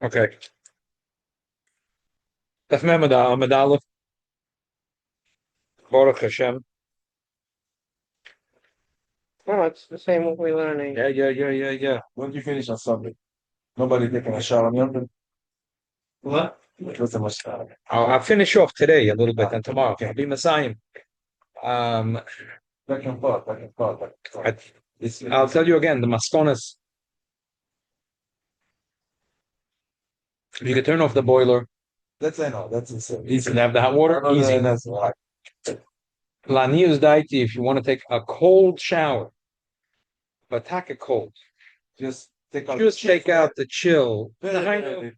Okay. Daf Mem Amud Aleph. Baruch Hashem. No, it's the same what we're learning. Yeah. When do you finish on Sunday? Nobody taking a shot on Yom What? What's the much time? I'll finish off today a little bit, and tomorrow I'll be Messiah. Um, Back and forth, back and forth, back and forth. I'll tell you again. The maskonas. You can turn off the boiler. That's I know. That's insane. You can have the hot water. No, Easy. that's right. Lanius daiti if you want to take a cold shower, but take a cold. Just Just take out the chill. The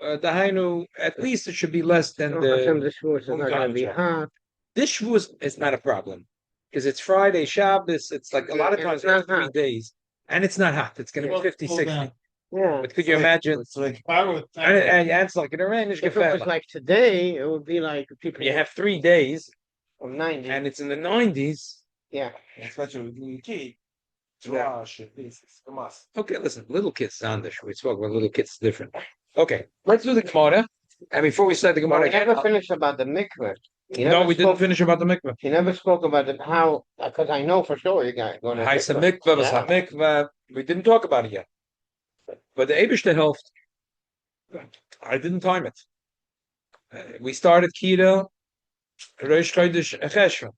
The Hainu, at least it should be less than Hashem, the. the Shavuos is not going to be hot. This Shavuos is not a problem because it's Friday, Shabbos. It's like a lot of And times it's not 3 hot. days, and it's not hot. It's going to be Well, 50, cool 60. down. Yeah. But could you imagine? It's like And it's like in Iran, If it was like today, it would be like people you have 3 days, of 90. and it's in the 90s. Yeah. especially with the key. Yeah. Come on. Okay, listen, little kids on this. We spoke about little kids different. Okay, let's do the Gemara. And before we start the But Gemara, we never finished about the mikveh. no, we didn't finish about the mikvah. He never spoke about how, because I know for sure you guys going to Haisa mikvah, was Yeah. mikvah. We didn't talk about it yet. But the Eibishter helped. I didn't time it. We started Kira, Rosh Chodesh Cheshvan.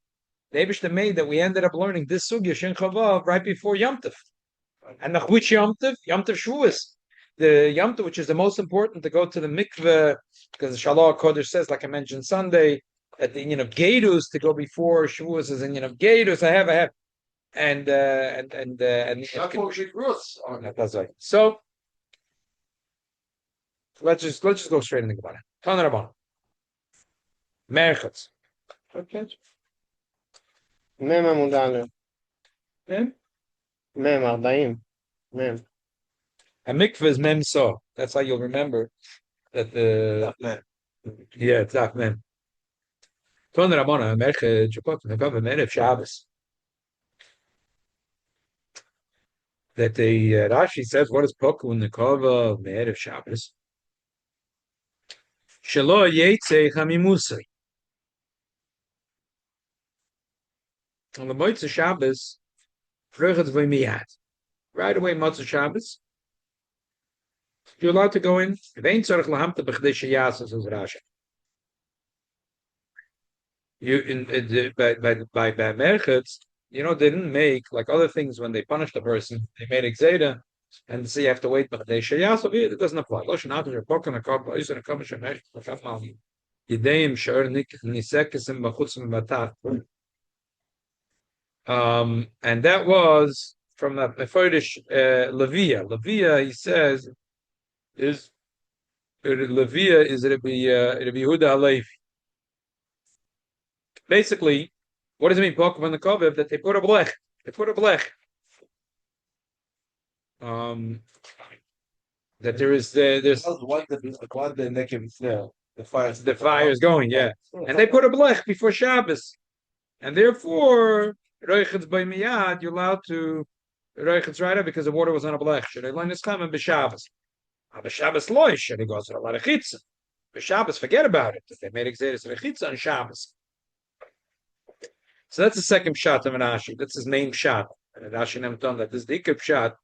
The Eibishter made that we ended up learning this sugya Shin Chavav right before Yom Tov. And nach which Yom Tov? Yom Tov Shavuos. The Yom Tov, which is the most important, to go to the mikveh, because the Shalom Kodesh says, like I mentioned Sunday, that the union of Gedus to go before Shavuos is in of Gedus. I have, and That's what we Rus. that's right. So let's just go straight into Gemara. Tana Rabban. Merchatz. Okay. Mem Amud Aleph. Mem? Mem 40. Mem. A mikveh is memsa. That's how you'll remember that the it's not mem. Tana Rabban. Merchatz. Jepot. Men of Shabbos. That the Rashi says, what is poku in the kava of Me'erev Shabbos? Shelo yetze chamimusai. On the Motzei Shabbos, Fruchat v'miyad. Right away, Motzei Shabbos, you're allowed to go in. Vein tzarich lahamta b'chdei sheyasa, says Rashi. By Merchatz, they didn't make like other things when they punished a person. They made exeda, and so you have to wait. But they sheyasa, it doesn't apply. Lo shenatu repokan akab ba'isur akam shemesh b'chaf mal yideim sh'er nisekesim b'chutzim b'tat. And that was from the Meforish Levia. Levia, he says, is Levia is Rabbi Yehuda Halevi. Basically, what does it mean? Pokum on the Koviv that they put a blech. They put a blech. That there's What the neck of the fire is going, yeah, and they put a blech before Shabbos, and therefore Roichetz by Miyad, you're allowed to Roichetz right up because the water was on a blech. Should I learn this time in B'Shabbos? B'Shabbos loish, and he goes to a lot of chitza. B'Shabbos, forget about it. They made exeris rechitza on Shabbos. So that's the second shot of Rashi. That's his main shot. And Rashi never done that. This is the ikub shot.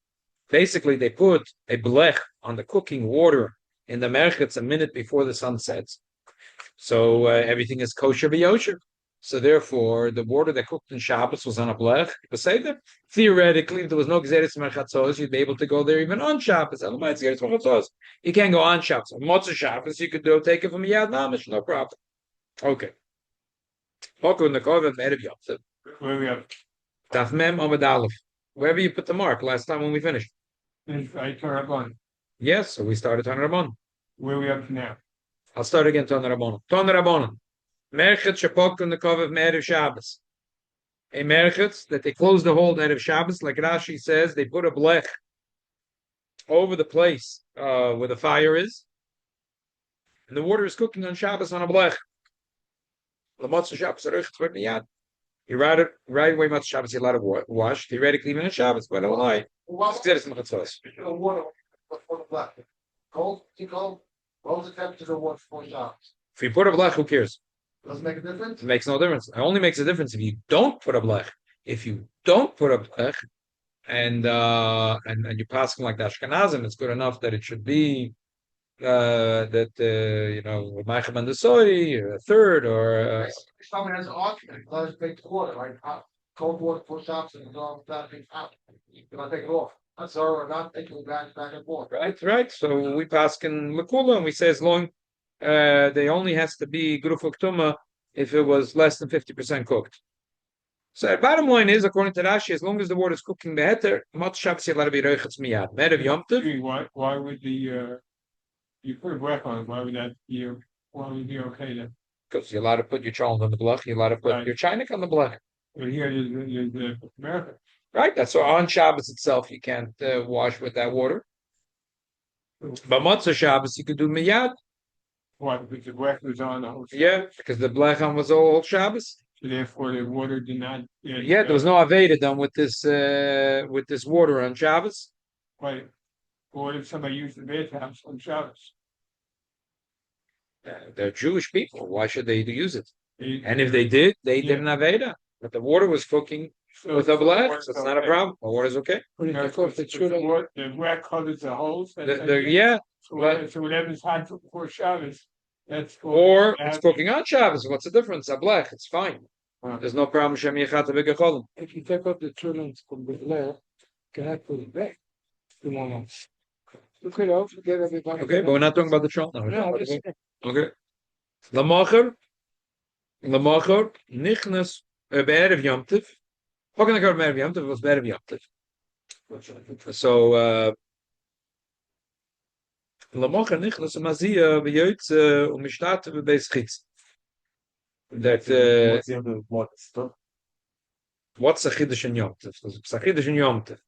Basically, they put a blech on the cooking water in the merchetz a minute before the sun sets. So everything is kosher b'yosher. So therefore, the water that cooked in Shabbos was on a blech. Theoretically, if there was no Gzeres Merchatzos, you'd be able to go there even on Shabbos. You can't go on Shabbos. On Motzei Shabbos, you could take it from Yad Mamish, no problem. Okay. Where we have Taf Mem Amud Aleph. Wherever you put the mark last time when we finished. Yes, so we started Tana Rabban. Where we up now? I'll start again, Tana Rabban. Tana Rabban. Merchet shepok in the Koviv Me'erev Shabbos. A merchet that they close the whole Erev Shabbos, like Rashi says, they put a blech over the place where the fire is, and the water is cooking on Shabbos on a blech. L'motzei Shabbos aruchet v'miyad. You right away Motzei Shabbos you're allowed to wash theoretically even on Shabbos, but a lie. Cold, too cold. What was the temperature of water for shots? If you put a blech, who cares? Doesn't make a difference. It makes no difference. It only makes a difference if you don't put a blech. If you don't put a blech, and you pass them like the Ashkenazim, it's good enough that it should be that Ma'achem and the soy, a third, or If someone has an argument, let us take the water, like cold water for shots and all that thing out. You want to take it off. That's all. We're not taking it back and forth. right. So we pass in Lakula, and we say as long they only has to be Grufuk Tuma if it was less than 50% cooked. So the bottom line is, according to Rashi, as long as the water is cooking the heter, Mat Shabbos you'll let it be Reichitz Miyad. Merev Yom Tov. Why would the you put a breath on it? Why would that be? Why would it be okay then? Because you're allowed to put your cholent on the blech, you're allowed to put your chinik on the blech. But here is the America. Right, that's why on Shabbos itself you can't wash with that water. But Matzah Shabbos you could do Miyad. Why? Because the breath was on the whole. Yeah, because the blechan was all Shabbos. So therefore, the water did not. Yeah, there was no Aveda done with this water on Shabbos. Right. Or what if somebody used the bathhouse on Shabbos? They're Jewish people. Why should they use it? They- And if they did, they didn't Aveda. But the water was cooking with a blech, so it's not a problem. The water's okay. The breath covers the holes. Yeah, So whatever's hot before Shabbos, that's or it's cooking on Shabbos. What's the difference? A blech, it's fine. There's no problem. Shem Yechata V'Gecholim. if you take up the children's from the left, can I put it back? The one look it out, forget everybody. Okay, but we're not talking about the trunk now. No, just Okay. Lamacher, Nichnas Be'erev Yom Tov. How can I go to Be'erev Yom Tov? It was Be'erev Yom Tov. So Lamacher Nichnas Mazia V'Yoytze U'Mishtat V'Beis Chitz. That what's a chiddush in Yom Tov? It's a chiddush in Yom Tov.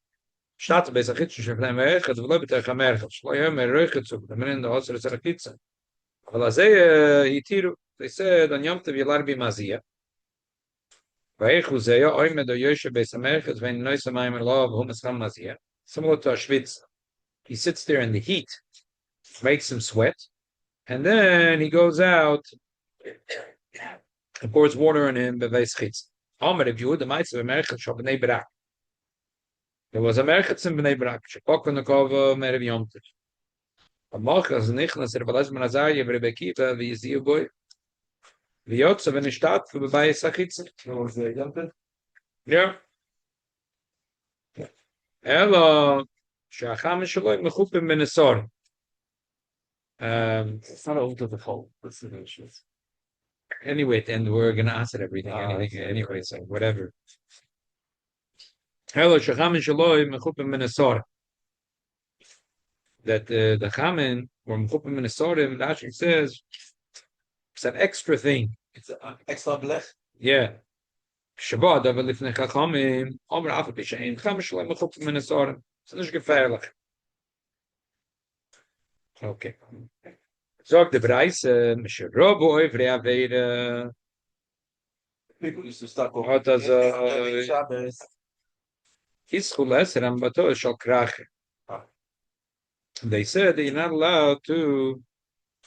Shtat Beis Chitz Shefnei Me'echet V'Lo B'Tech HaMerchet Shlo Yom Me'Roichet Zug D'Menin the Osir Tzar Chitza. They said on Yom Tov you're allowed to be Mazia. Similar to a Schwitz. He sits there in the heat, makes him sweat, and then he goes out and pours water on him. There was a merchetz in Bnei Brak. Shepok on the cover Merev Yom Tov. Amachas nichnas Rebelez Manazariya Rebekiva v'Yiziyu boy. V'yotza v'nishtat v'b'bayis achitza. Yeah. Elo shacham shaloi mechupim b'nesor. It's not over the whole. That's the issue. Anyway, at the end we're gonna answer everything. Anyway, so whatever. Elo shacham shaloi mechupim b'nesor. That the chamin or mechupim b'nesorim, it actually says it's an extra thing. It's an extra blech. Yeah. Shabbat, aber lifnei chachamim, omer afa b'shein, cham shalom mechupim b'nesorim. It's not gefährlich. Okay. Sag the Breise, Misherobo oivre aveira. People used to start going. What does Shabbos. Ischules Rambato shall krache. They said that you're not allowed to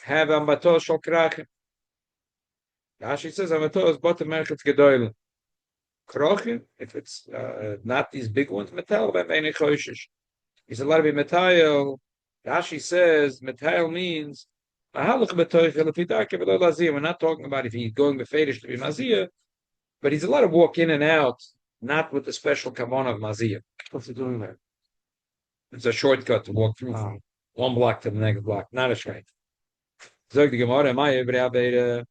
have Ambato shall krache. Rashi says Ambato is bottom merchet gedoyle. Kroche, if it's not these big ones, metal by many choishish. He's allowed to be metal. Rashi says metal means we're not talking about if he's going befedish to be mazia, but he's allowed to walk in and out, not with the special kavanah of mazia. What's he doing there? It's a shortcut to walk through from one block to the next block, not a straight. Zog the Gemora, am I every aveda?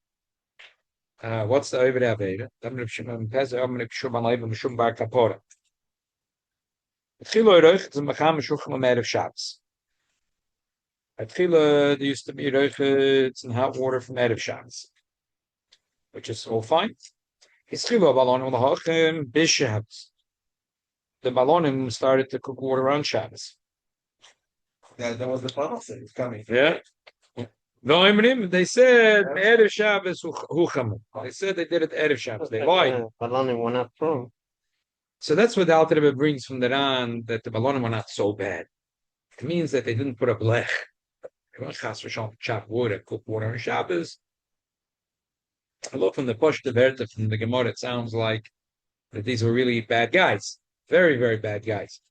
What's the every aveda? I'm going to show my life and show back kapora. Chilo roich, it's a macham shuchma me'erev Shabbos. At Chila, there used to be roichets and hot water from Erev Shabbos, which is all fine. It's Chila balonim l'hachem b'Shabbos. The balonim started to cook water on Shabbos. That was the policy. It's coming. Yeah. They said Erev Shabbos huchamu. They said they did it Erev Shabbos. They lied. Balonim were not true. So that's what the Alter Rebbe brings from the Ran, that the balonim were not so bad. It means that they didn't put a blech. Chas v'shalom chop wood and cook water on Shabbos. I look from the Pashta Verta from the Gemara, it sounds like that these were really bad guys. Very, very bad guys.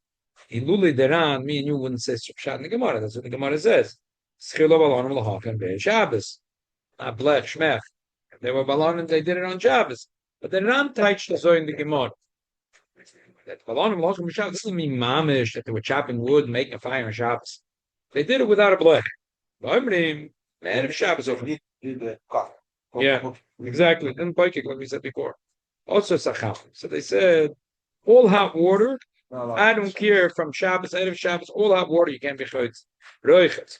In Luli Deran, me and you wouldn't say Pshat in the Gemara. That's what the Gemara says. Schilo balonim l'hakam be'Shabbos. Not blech, shmech. They were balonim, they did it on Shabbos. But the Ran touched the Zoy in the Gemara. That balonim l'hakam be'Shabbos doesn't mean mamish, that they were chopping wood and making a fire on Shabbos. They did it without a blech. Man, if Shabbos over. Yeah, exactly. And Baikik, like we said before. Also Sacham. So they said, all hot water, I don't care from Shabbos, out of Shabbos, all hot water, you can't be chutz. Roichet.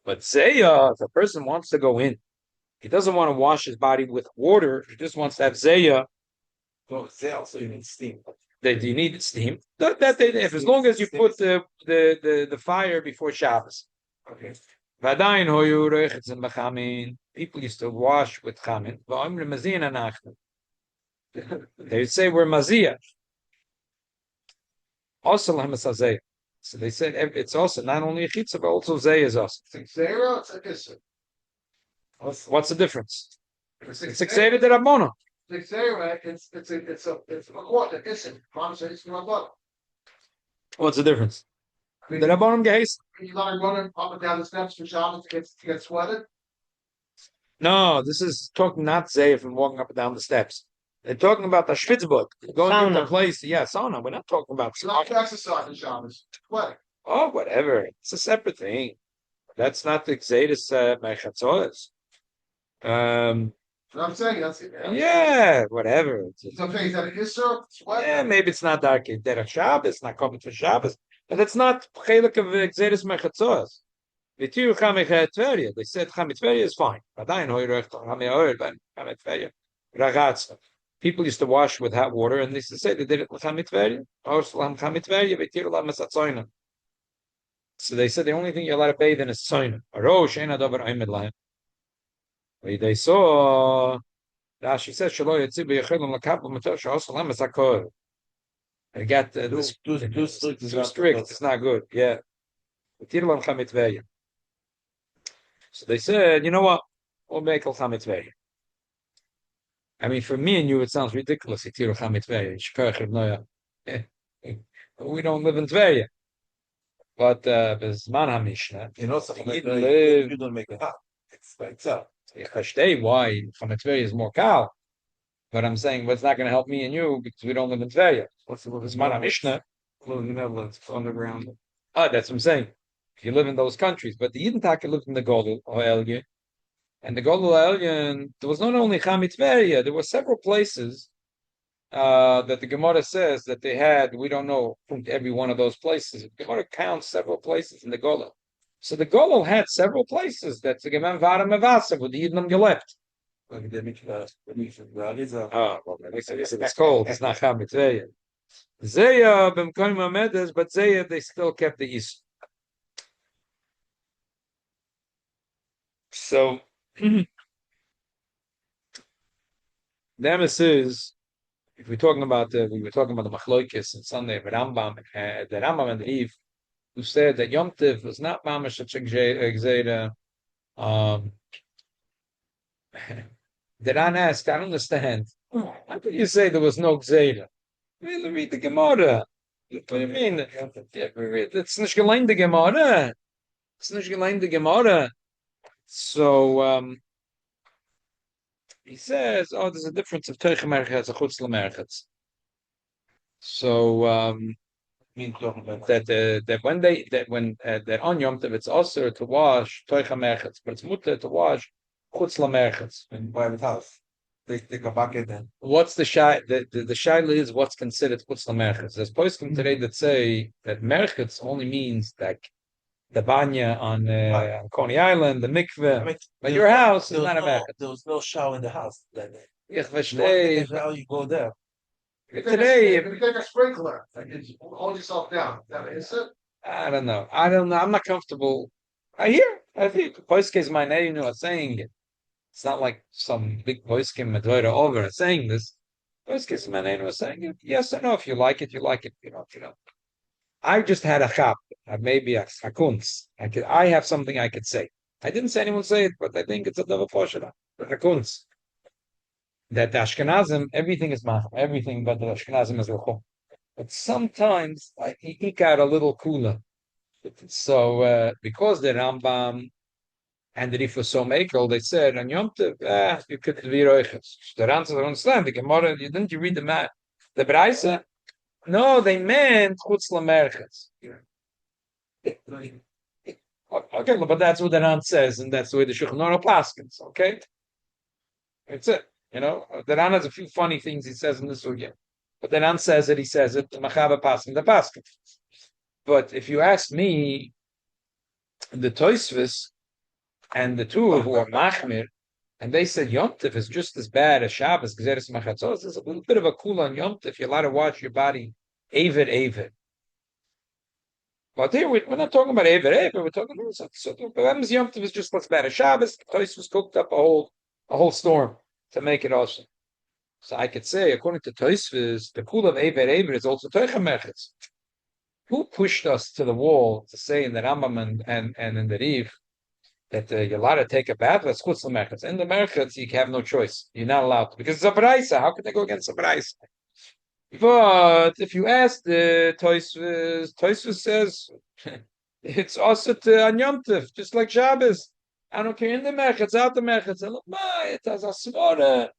But Zeya, if a person wants to go in, he doesn't want to wash his body with water, he just wants to have Zeya. Well, Zeya also you need steam. You need steam. If as long as you put the fire before Shabbos. Okay. People used to wash with chamin. They would say we're maziyah. Also lamasazeh. So they said it's also not only a chitza, but also zeh is also. Zera, it's a kisser. What's the difference? It's excited that Rabbona. Zera, it's a quarter, kisser. What's the difference? The Rabbanim gehasen. You gotta run up and down the steps for Shabbos to get sweated. No, this is talking not zeh from walking up and down the steps. They're talking about the Schwitzburg. Going to the place, sauna. We're not talking about it's not exercise in Shabbos. What? Oh, whatever. It's a separate thing. That's not the Xeris Mechatzos. I'm saying that's it. Yeah, whatever. It's okay. Is that an Isser? Yeah, maybe it's not dark in Derech Shabbos, it's not coming for Shabbos, but it's not chelik of Xeris Mechatzos. They said Chamit Tveria is fine. People used to wash with hot water, and they used to say they did it with Chamit Tveria. So they said the only thing you're allowed to bathe in is tzoyna. They saw Rashi says Shalo Yitzibu Yechilim Lakapel Matosha also Lemes Hakor. They got this too strict. It's not good. Yeah. So they said, you know what? We'll make al chametveya. I mean, for me and you, it sounds ridiculous. We don't live in Tveria. But Bezman HaMishnah, You don't make it hot. It's by itself. I understand why chametveya is more kal. But I'm saying, what's not going to help me and you because we don't live in Tveria. What's the Bezman HaMishnah. in the Netherlands underground? That's what I'm saying. If you live in those countries, but the Yidden Taka lived in the Golul or Elyon, and the Golul Elyon, there was not only Chamitveria, there were several places that the Gemara says that they had. We don't know every one of those places. The Gemara counts several places in the Golul. So the Golul had several places that the Gemara Vara Mevasa with the Yidden left. Well, It's cold. It's not Chamitveria. Zeya b'mkonim hamedes, but Zeya they still kept the East. So, the emes is, if we're talking about we were talking about the Machloikis and Sunday, the Rambam and the Eve, who said that Yom Tiv was not mamash such a gzeira. The Ran asked, I don't understand. How could you say there was no gzeira? Read the Gemara. What do you mean? It's nicht gelein the Gemara. It's nicht gelein the Gemara. So he says, "Oh, there's a difference of Teicha Merchetz and Chutz Lamerchetz." So that on Yom Tov it's also to wash Teicha Merchetz, but it's mutter to wash Chutz Lamerchetz. in private house. They take a bucket and What's the shai? The shaila is what's considered Chutz Lamerchetz. There's poskim today that say that Merchetz only means like the banya on Coney Island, the mikveh, but your house is not a merchet. There was no shower in the house that day. Ich verstehe. How you go there? Today, if you take a sprinkler and you hold yourself down, that is it. I don't know. I'm not comfortable. I think voice case my name are saying it. It's not like some big voice came over saying this. Voice case my name was saying it. Yes or no. If you like it, you like it. You know. I just had a chap, maybe a kunz. I have something I could say. I didn't say anyone say it, but I think it's a double poshara. A kunz. That the Ashkenazim, everything is macham, everything but the Ashkenazim is lachum. But sometimes I eke out a little cooler. So because the Rambam and the Rif was so makel, they said, on Yom Tov, you could be roiches. The Rambam don't understand. The Gemora, didn't you read the mat? The Braisa? No, they meant chutz lamerches. Okay, but that's what the Rambam says, and that's the way the Shulchan Aruch paskins. Okay, that's it. You know, the Rambam has a few funny things he says in this again, but the Rambam says it. He says it. Machaba paskin the paskin. But if you ask me, the Tosfos and the two who are machmir, and they said Yom Tov is just as bad as Shabbos, Gezeres Machatzos. There's a little bit of a cool on Yom Tov. You're allowed to watch your body, Avid. But here we're not talking about Avid. We're talking about something. Yom Tov is just as bad as Shabbos. Tosfos cooked up a whole storm to make it awesome. So I could say, according to Tosfos, the cool of Avid is also Toichem Merchetz. Who pushed us to the wall to say in the Rambam and in the Riv that you're allowed to take a bath? That's chutz l'merchetz. In the merchetz, you have no choice. You're not allowed to, because it's a braisa. How can they go against a braisa? But if you ask the Tosfos says it's also to on Yom Tov, just like Shabbos. I don't care in the merchetz, out the merchetz. And look, it has a svara.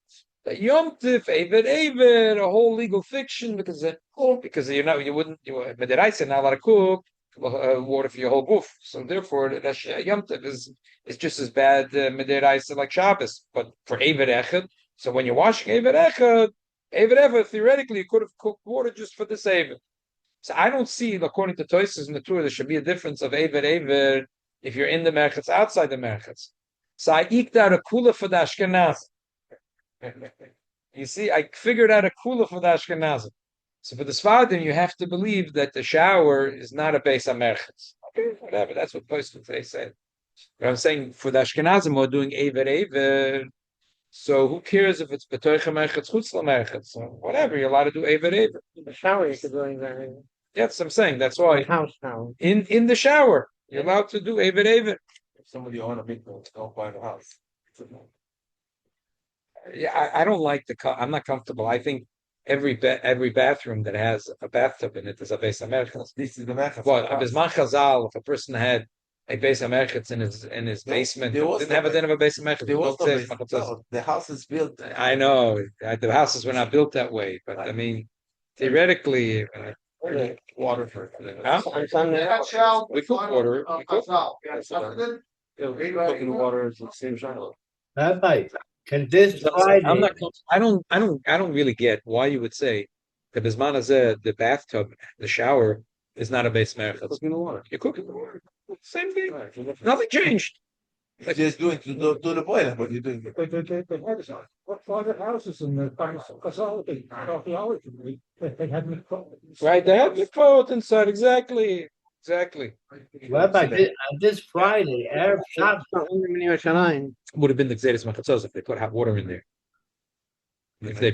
The Yom Tov, Avid, a whole legal fiction because you wouldn't but the rice not allowed to cook water for your whole goof. So therefore, the Yom Tov is just as bad midiraisa like Shabbos. But for Avid Echad, so when you're washing Avid Echad, theoretically you could have cooked water just for this Avid. So I don't see, according to Tosfos and the Torah, there should be a difference of Avid if you're in the merchetz, outside the merchetz. So I eked out a kula for the Ashkenaz. You see, I figured out a kula for the Ashkenazim. So for the Sfardim, you have to believe that the shower is not a base of merchetz. Okay, whatever. That's what they said. But I'm saying for the Ashkenazim, we're doing Avid. So who cares if it's betoicha merchetz, chutz lamerchetz? So whatever, you're allowed to do Avid. The shower you could do that. Yes, I'm saying that's why. House shower. In the shower, you're allowed to do Avid. If somebody own a mikvah, don't buy the house. Yeah, I don't like I'm not comfortable. I think every bathroom that has a bathtub in it is a beis hamerchetz. This is the merchetz. Well, Bisman Chazal, if a person had a beis hamerchetz in his basement, didn't have a din of a beis hamerchetz. The house is built. I know the houses were not built that way, but I mean, theoretically, Water for huh? We cook water. We cook. cooking water is the same channel. Rabbi, can this Friday? I don't really get why you would say that Bisman Hazeh, the bathtub, the shower is not a beis merchetz. Cooking the water. You're cooking the water. Same thing. Nothing changed. Just doing to do the boiler, but you're doing. What private houses in the archaeology, they had Right, they have Mikvah inside. Exactly. Rabbi, this Friday, Erev Shabbos. Would have been the Gzeres Machatzos if they put hot water in there. If they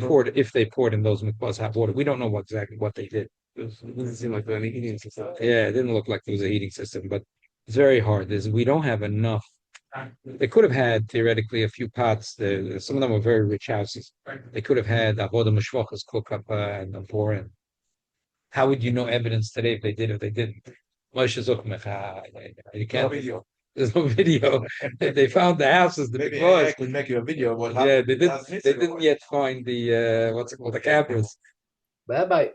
poured in those mikvahs hot water, we don't know exactly what they did. It doesn't seem like any heating system. Yeah, it didn't look like there was a heating system, but it's very hard. We don't have enough. They could have had theoretically a few pots. Some of them were very rich houses. They could have had avodah mishvachas cook up and pour in. How would you know evidence today if they did or they didn't? Moshe Zuchmech, you can't. There's no video. They found the houses. Maybe I could make you a video. Yeah, they didn't yet find the what's it called, the cameras. Rabbi,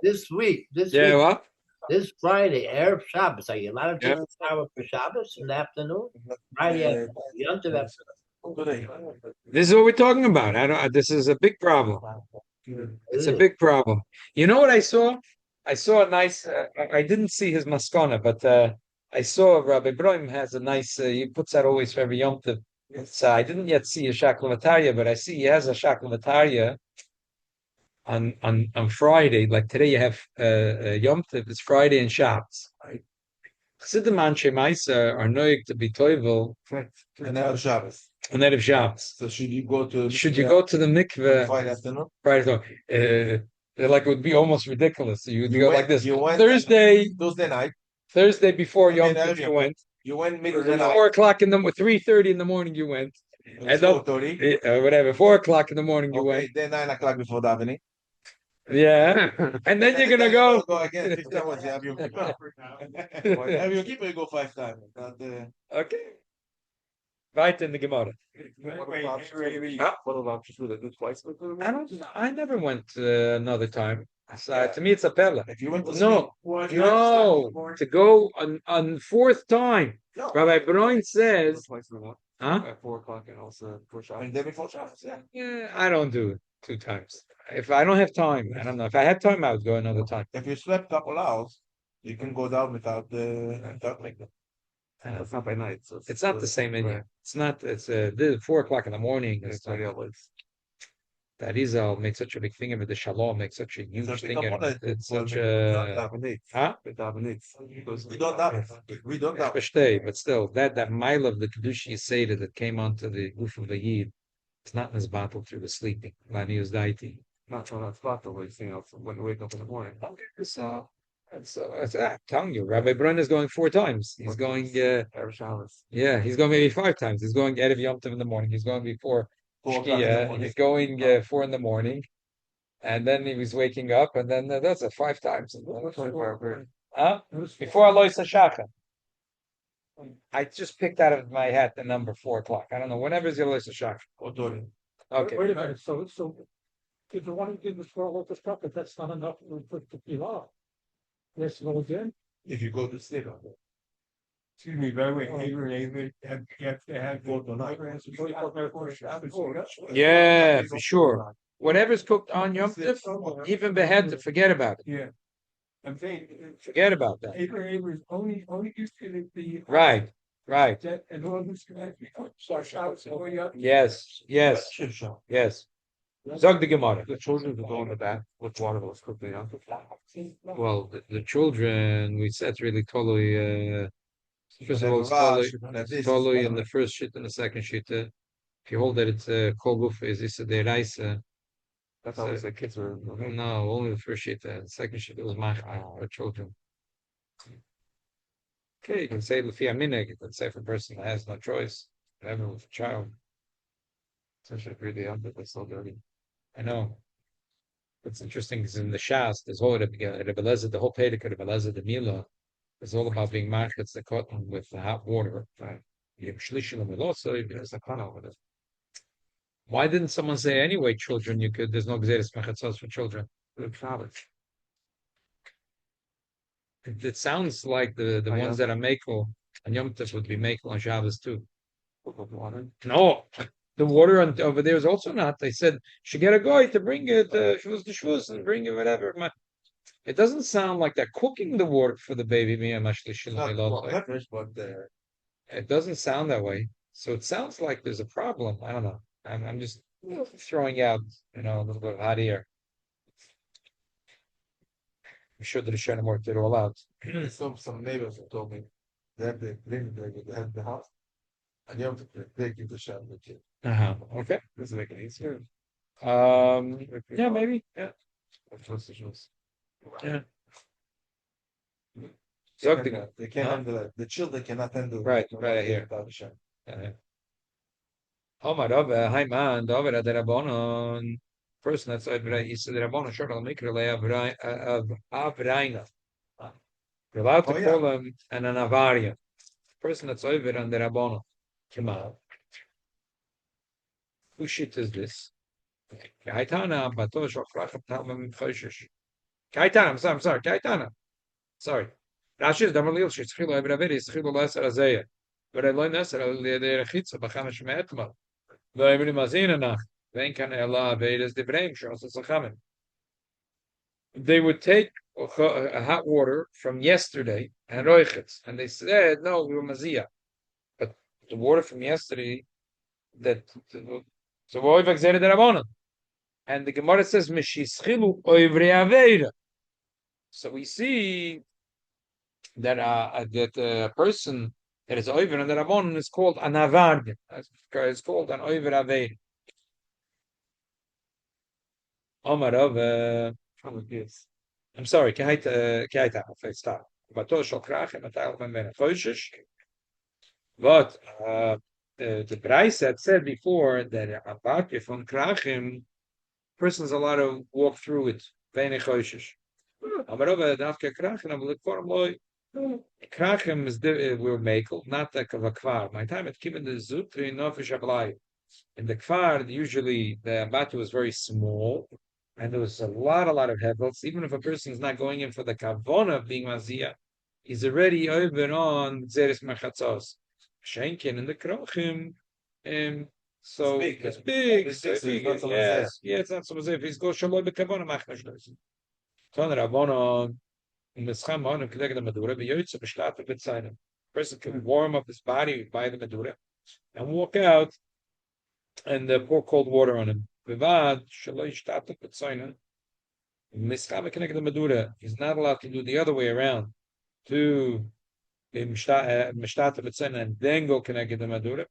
this week, What? this Friday, Erev Shabbos, are you allowed to take a shower for Shabbos in the afternoon? Friday, Yom Tov afternoon. This is what we're talking about. This is a big problem. It's a big problem. You know what I saw? I saw a nice. I didn't see his maskana, but I saw Rabbi Broim has a nice. He puts that always for every Yom Tov. So I didn't yet see a shaklavataria, but I see he has a shaklavataria on Friday. Like today, you have Yom Tov. It's Friday and Shabbos. Chassidim Anshe Maisa are noig to be toivel And now Shabbos. on Erev Shabbos. So should you go to? Should you go to the mikveh Friday afternoon? Friday? Like it would be almost ridiculous. So you'd go like this. You went Thursday night. before I mean, Yom Tov, you went. You went midday night. 4 o'clock in the 3:30 in the morning, you went. And then, 4:30. whatever, 4 o'clock in the morning, you Okay, went. then 9 o'clock before davening. Yeah, and then you're gonna go. Go again. 5 times. You have your keeper. Have your keeper. You go 5 times. Okay. Right in the Gemara. Huh? What about just with a good place? I don't. I never went another time. So, to me, it's a pella. If you went to No, to go on fourth time. No. Rabbi Broin says, huh? At 4 o'clock and also before Shabbos. And then before Shabbos, yeah. Yeah, I don't do it 2 times. If I don't have time, I don't know. If I had time, I would go another time. If you slept a couple hours, you can go down without making. It's not by night. So It's not the same menu. It's not. It's 4 o'clock in the morning. It's That Izal made such a big thing of it. The Shalom makes such a huge thing of it. It's such a. Huh? We don't daven. We don't daven. Verstehe, but still, that mile of the Kedushi Seder that came onto the roof of the Yid, it's not in his battle through the sleeping. Lani was daiti. Not so that's not the way thing else when you wake up in the morning. So, I'm telling you, Rabbi Brun is going 4 times. He's going, Every Shabbos. yeah, he's going maybe 5 times. He's going Erev Yom Tov in the morning. He's going before 4 o'clock in the Shkia. morning. He's going 4 in the morning, and then he was waking up, and then that's 5 times. Huh? Before Alois Hashacha. I just picked out of my hat the number 4 o'clock. I don't know. Whenever is Alois Hashacha? Okay. Wait a minute, so if you want to give us for all this stuff, if that's not enough to put the pilar. Yes, go again. If you go to sleep on it. Excuse me, by the way, you have to have. Yeah, for sure. Whatever's cooked on Yom Tov, even behead, forget about it. Yeah. I'm saying. Forget about that. Abraham is only used to the. Right. That and all this can actually start shouts all the way up. Yes. Yes. Zog the Gemara. The children who go in the bath with water was cooked on. Well, the children, we said really totally. First of all, it's totally in the first shit and the second shit. If you hold that it's kol guf is isa de raisa. That's always the kids were. No, only the first shit. The second shit was machma for children. Okay, you can say Lufi Amineg, you can say for a person that has no choice, whatever with a child. Especially really young, but they're so dirty. I know. What's interesting is in the Shas, there's whole the whole Pedic of Rebeleza, the Mila, is all about being markets the cotton with the hot water. Right. Why didn't someone say anyway, children, you could, there's no Gzeres Mechatzos for children? It sounds like the ones that are Mekel and Yom Tov would be Mekel on Shabbos too. No, the water over there is also not. They said should get a guy to bring it, shvuz and bring it whatever. It doesn't sound like they're cooking the water for the baby. It doesn't sound that way. So it sounds like there's a problem. I don't know. I'm just throwing out, a little bit of hot air. I'm sure the Rishonim worked it all out. Some neighbors have told me they have the house, and you have to take you to shop the kid. Okay. Does it make it easier? Yeah, maybe. Yeah. Yeah. They can't handle it. The children cannot handle it. Right here. Omar Rabba, hi man, David Adarabonon. Person that's over he said Rabbonon short on Mikra of Avraina. You're allowed to call him an Avaria. Person that's over on the Rabbonon. Come on. Whose shit is this? Kaitana, Batosh, Rachab Talmud Choshish. Kaitana, I'm sorry, Kaitana. Sorry. Rashi is Damalil, she's Chilo Evraveri, is Chilo Lesser Azea. But I learned Nesser, the Rechitza, Bachamish Me'etma. Lo Evri Mazinanach. Then can Allah Vedas the Brain they would take a hot water from yesterday and roichets, and they said no, we were mazia, but the water from yesterday that so oivak zere derabona, and the Gemara says mishischilu oivri aveira. So we see that a person that is oiver and derabona is called an avarga. It's called an oiver aveira. Omar of I'm sorry, stop. But the Bryce had said before that a batya from Krachim, person's allowed to walk through it. Krachim is we're makel, not like a kvar. My time at given the zutri nofish ablai. In the kvar, usually the batya was very small, and there was a lot of hevels. Even if a person is not going in for the kavona of being mazia, he's already over on zeres mechatzos. Shenkin in the krochim, so it's big. Yes, it's not so as if he's go shaloi bekavona machnash. Ton rabbonon. Person can warm up his body by the Madura and walk out and pour cold water on him. He's not allowed to do the other way around to and then go connect the Madura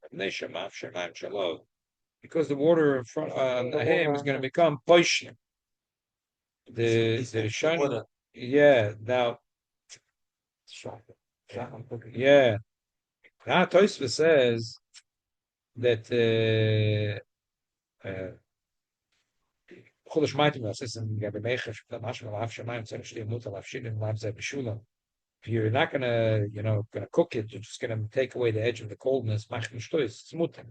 because the water in front of him is going to become poishim. The Rishon, yeah, now, yeah. Now Tosfos says that if you're not gonna, gonna cook it, you're just gonna take away the edge of the coldness. It's mutter.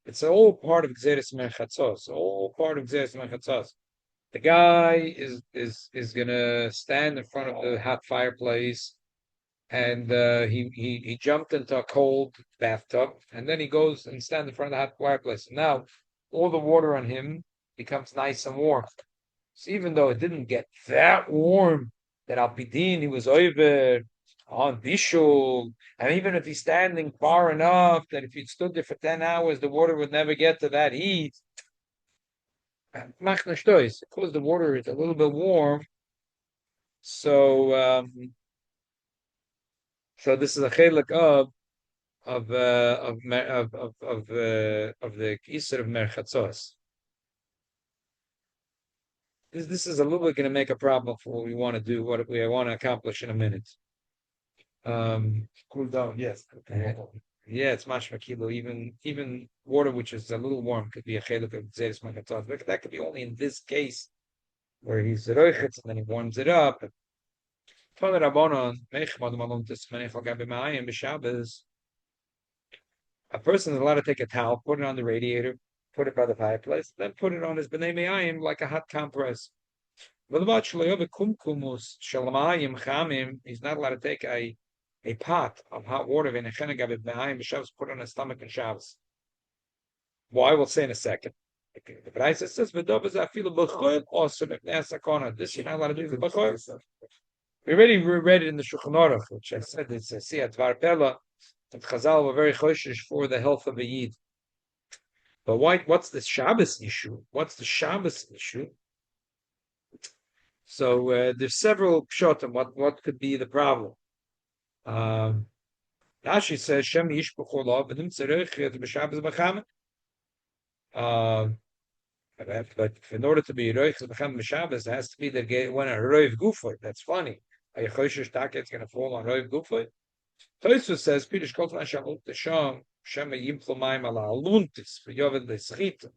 It's all part of Gzeres Merchatzos. All part of Gzeres Merchatzos. The guy is gonna stand in front of the hot fireplace, and he jumped into a cold bathtub, and then he goes and stands in front of the hot fireplace. Now all the water on him becomes nice and warm. So even though it didn't get that warm, that Al Pidin he was over on Bishul, and even if he's standing far enough that if he'd stood there for 10 hours, the water would never get to that heat. Because the water is a little bit warm, so this is a chelik of the Isser of Merchatzos. This is a little bit going to make a problem for what we want to do, what we want to accomplish in a minute. Cool down, yes. Yeah, it's mashma kilo. Even water which is a little warm could be a chelik of Zeres Merchatzos. But that could be only in this case where he's roichetz and then he warms it up. A person is allowed to take a towel, put it on the radiator, put it by the fireplace, then put it on his b'nei me'ayim like a hot compress. He's not allowed to take a pot of hot water put on his stomach in Shabbos. Why? We'll say in a second. The Bryce says, this you're not allowed to do the we already read it in the Shulchan Aruch, which I said it's a Siyat Dvar Pella, that Chazal were very choshesh for the health of a Yid. But what's the Shabbos issue? What's the Shabbos issue? So there's several pshatim. What could be the problem? Rashi says Shem Yishpuchu Lo V'Nim Tzerich B'Shabbos B'Chamet. But in order to be Roich B'Chamet B'Shabbos, it has to be that when a Roiv Gufoy. That's funny. A Yechoshesh Taka is going to fall on Roiv Gufoy. Tosfos says Pirush Kol Tman Shamut Tesham Shem Yimflo Mayim Ala Aluntis V'Yovel L'Schita.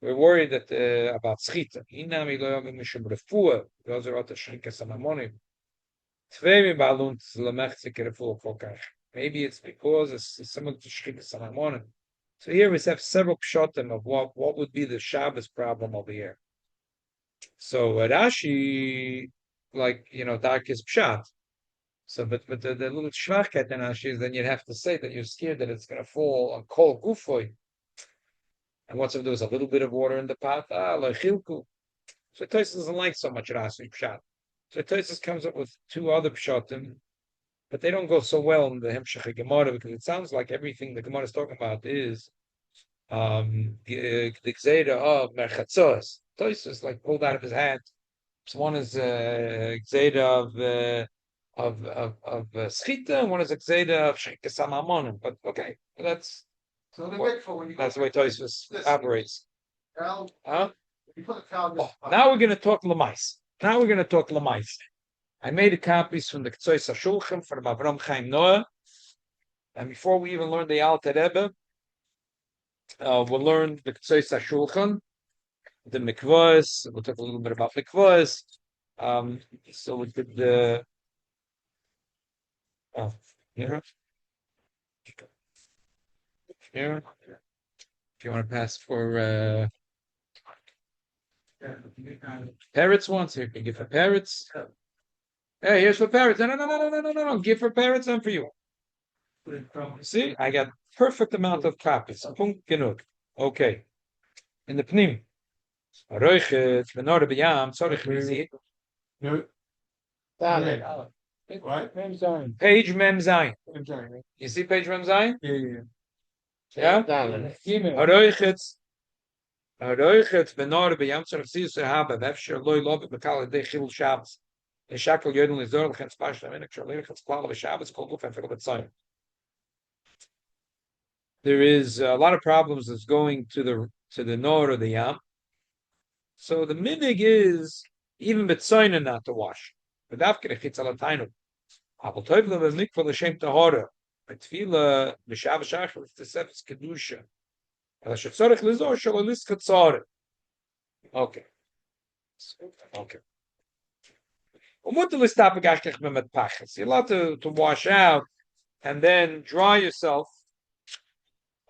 We're worried that about Schita. Inami Lo Yovim Mishum Refuah Yozer Ota Shrika Samamonim. Tvei Ba'Aluntis L'Mechzik Refuah Kolkach. Maybe it's because it's similar to Shrika Samamonim. So here we have several pshatim of what would be the Shabbos problem over here. So Rashi, dark is pshat. So, but the little shvachkeit in Rashi is then you'd have to say that you're scared that it's going to fall on kol gufoy. And what's if there was a little bit of water in the pot? Lochilku. So Tosfos doesn't like so much Rashi pshat. So Tosfos comes up with two other pshatim, but they don't go so well in the Hemshech Gemora because it sounds like everything the Gemara is talking about is the Gzeira of Merchatzos. Tosfos pulled out of his hat. So one is Gzeira schita, and one is a gzeda of shrikas amamonim. But okay, that's So the mikvah, when you. the way Tosfos operates. Now, Huh? you put a cow in this Oh, pot. now we're going to talk lemais. Now we're going to talk lemais. I made copies from the Ketzois HaShulchan from Avram Chaim Noah, and before we even learn the Alter Rebbe, we'll learn the Ketzois HaShulchan, the Mikvahs. We'll talk a little bit about Mikvahs. So we did the. Here. Here. If you want to pass for parrots once, here you can give for parrots. Hey, here's for parrots. No. Give for parrots and for you. See, I got perfect amount of copies. Punkt genug. Okay. In the Pnim. Roichet, Benor B'Yam, Tzorich Mizi. Right? Mem Zion. Page Mem Zayin. Mem Zion, right? You see page Mem Zayin? Yeah. Yeah? Email. Roichet, Benor B'Yam, Tzorich Mizi, Sehaba, Vefsher, Loi Lobe, Bekal, Dei Chil Shabbos. Shackle Yodel Lizor, Lechem Spash, Laminik, Sharlinik, Klal, Shabbos, Kol Guf, and Philip Tzayin. There is a lot of problems that's going to the north of the Yam. So the minig is even betzoyna not to wash. But after the chitzalatainu, abel toivla v'mikvah l'shem tahora. Betfila b'shav shachar l'tesefes kedusha. Ela shetzorich lizor shalo liskat tzara. Okay. You're allowed to wash out and then dry yourself.